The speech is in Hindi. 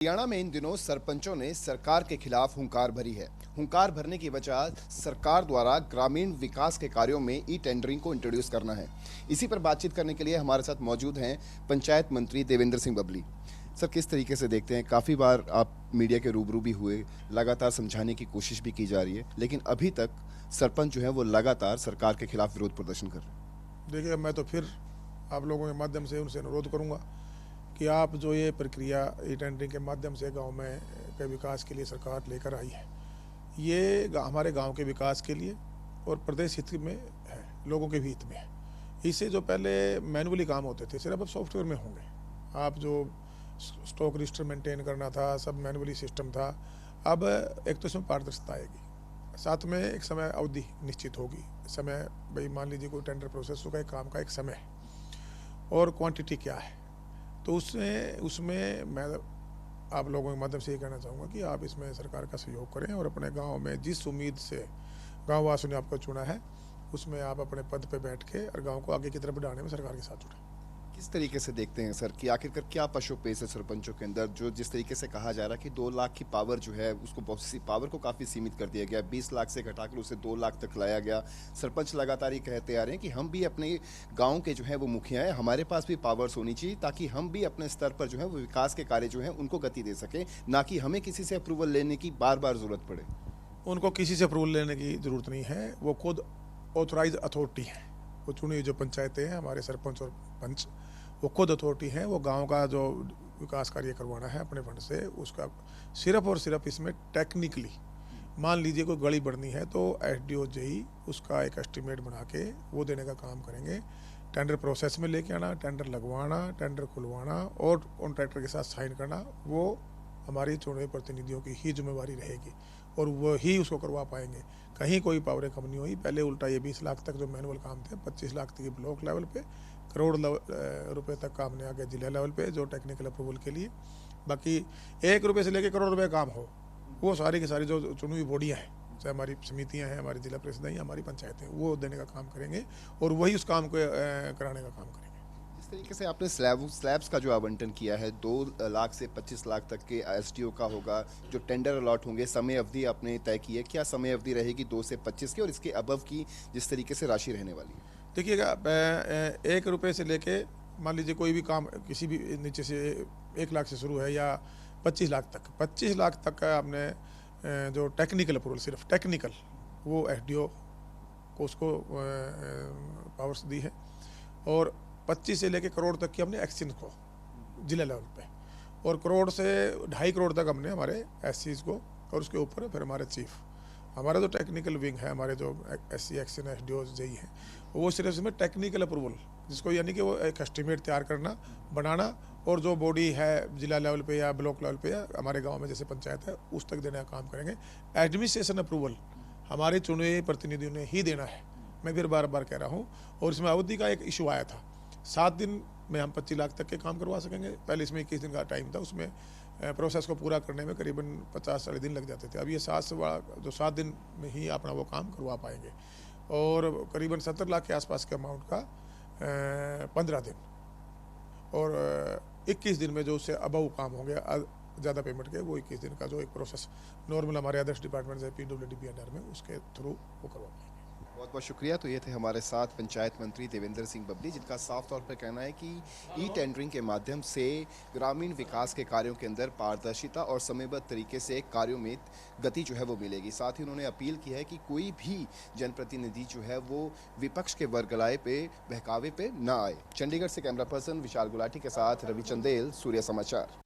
हरियाणा में इन दिनों सरपंचों ने सरकार के खिलाफ हुंकार भरी है। हुंकार भरने की वजह सरकार द्वारा ग्रामीण विकास के कार्यों में ई टेंडरिंग को इंट्रोड्यूस करना है। इसी पर बातचीत करने के लिए हमारे साथ मौजूद हैं पंचायत मंत्री देवेंद्र सिंह बबली। सर, किस तरीके से देखते हैं, काफ़ी बार आप मीडिया के रूबरू भी हुए, लगातार समझाने की कोशिश भी की जा रही है, लेकिन अभी तक सरपंच जो है वो लगातार सरकार के खिलाफ विरोध प्रदर्शन कर रहे हैं। देखिए, मैं तो फिर आप लोगों के माध्यम से उनसे अनुरोध करूंगा कि आप जो ये प्रक्रिया ई टेंडरिंग के माध्यम से गांव में के विकास के लिए सरकार लेकर आई है, ये हमारे गांव के विकास के लिए और प्रदेश हित में है, लोगों के भी हित में है। इससे जो पहले मैनुअली काम होते थे सिर्फ अब सॉफ्टवेयर में होंगे। आप जो स्टॉक रजिस्टर मेंटेन करना था, सब मैनुअली सिस्टम था। अब एक तो इसमें पारदर्शिता आएगी, साथ में एक समय अवधि निश्चित होगी। समय भाई मान लीजिए कोई टेंडर प्रोसेस का एक काम का एक समय है और क्वांटिटी क्या है, तो उसमें मैं आप लोगों के माध्यम से ये कहना चाहूँगा कि आप इसमें सरकार का सहयोग करें और अपने गांव में जिस उम्मीद से गांव वासियों ने आपको चुना है उसमें आप अपने पद पे बैठ के और गांव को आगे की तरफ बढ़ाने में सरकार के साथ जुड़ें। किस तरीके से देखते हैं सर कि आखिरकार क्या पशुपेश है सरपंचों के अंदर, जो जिस तरीके से कहा जा रहा है कि 2 लाख की पावर जो है उसको पावर को काफ़ी सीमित कर दिया गया, 20 लाख से घटाकर उसे 2 लाख तक लाया गया। सरपंच लगातार ये कहते आ रहे हैं कि हम भी अपने गांव के जो है वो मुखिया हैं, हमारे पास भी पावर्स होनी चाहिए ताकि हम भी अपने स्तर पर जो है वो विकास के कार्य जो है उनको गति दे सकें, ना कि हमें किसी से अप्रूवल लेने की बार बार जरूरत पड़े। उनको किसी से अप्रूवल लेने की ज़रूरत नहीं है, वो खुद ऑथोराइज अथॉरिटी हैं। वो चुनी हुई जो पंचायतें हैं, हमारे सरपंच और पंच, वो खुद अथॉरिटी हैं। वो गांव का जो विकास कार्य करवाना है अपने फंड से, उसका सिर्फ और सिर्फ इसमें टेक्निकली मान लीजिए कोई गली बढ़नी है तो एसडीओ जेई उसका एक एस्टीमेट बना के वो देने का काम करेंगे। टेंडर प्रोसेस में लेके आना, टेंडर लगवाना, टेंडर खुलवाना और कॉन्ट्रैक्टर के साथ साइन करना, वो हमारी चुने हुए प्रतिनिधियों की ही जिम्मेवारी रहेगी और वही उसको करवा पाएंगे। कहीं कोई पावरें कम नहीं हुई। पहले उल्टा ये 20 लाख तक जो मैनुअल काम थे, 25 लाख तक ब्लॉक लेवल पे, करोड़ रुपए तक काम ने आगे जिला लेवल पे जो टेक्निकल अप्रूवल के लिए। बाकी 1 रुपये से लेकर करोड़ रुपए काम हो, वो सारी की सारी जो चुनी हुई बॉडियाँ हैं, चाहे हमारी समितियाँ हैं, हमारी जिला परिषद हैं, हमारी पंचायतें, वो देने का काम करेंगे और वही उस काम को कराने का काम करेंगे। जिस तरीके से आपने स्लैब्स का जो आवंटन किया है, 2 लाख से 25 लाख तक के एसडीओ का होगा, जो टेंडर अलॉट होंगे, समय अवधि आपने तय की है, क्या समय अवधि रहेगी 2 से 25 की और इसके अबव की जिस तरीके से राशि रहने वाली है? देखिएगा, 1 रुपये से लेके मान लीजिए कोई भी काम किसी भी नीचे से 1 लाख से शुरू है या 25 लाख तक, 25 लाख तक का आपने जो टेक्निकल अप्रूवल, सिर्फ टेक्निकल, वो एसडीओ को उसको पावर्स दी है। और 25 से लेके करोड़ तक की हमने एक्सचेंज को जिला लेवल पे, और करोड़ से 2.5 करोड़ तक हमने हमारे एससीज को, और उसके ऊपर फिर हमारे चीफ, हमारा जो टेक्निकल विंग है, हमारे जो एससी एक्शन एसडीओ जेई हैं, वो सिर्फ इसमें टेक्निकल अप्रूवल, जिसको यानी कि वो एक एस्टीमेट तैयार करना, बनाना, और जो बॉडी है जिला लेवल पे या ब्लॉक लेवल पे या हमारे गांव में जैसे पंचायत है उस तक देने का काम करेंगे। एडमिनिस्ट्रेशन अप्रूवल हमारे चुने हुए प्रतिनिधियों ने ही देना है। मैं फिर बार बार कह रहा हूँ। और इसमें अवधि का एक इशू आया था, 7 दिन में हम 25 लाख तक के काम करवा सकेंगे। पहले इसमें 21 दिन का टाइम था, उसमें प्रोसेस को पूरा करने में करीबन 50-60 दिन लग जाते थे। अब ये 7 दिन में ही अपना वो काम करवा पाएंगे, और करीबन 70 लाख के आसपास के अमाउंट का 15 दिन, और 21 दिन में जो उससे अबव काम हो गया ज़्यादा पेमेंट के, वो 21 दिन का जो एक प्रोसेस नॉर्मल हमारे अदर्स डिपार्टमेंट है पीडब्ल्यूडी अंडर में, उसके थ्रू वो करवा पाएंगे। बहुत बहुत शुक्रिया। तो ये थे हमारे साथ पंचायत मंत्री देवेंद्र सिंह बबली, जिनका साफ तौर पर कहना है कि ई टेंडरिंग के माध्यम से ग्रामीण विकास के कार्यों के अंदर पारदर्शिता और समयबद्ध तरीके से कार्यों में गति जो है वो मिलेगी। साथ ही उन्होंने अपील की है कि कोई भी जनप्रतिनिधि जो है वो विपक्ष के वरगलाए पे, बहकावे पे ना आए। चंडीगढ़ से कैमरा पर्सन विशाल गुलाटी के साथ रवि चंदेल, सूर्य समाचार।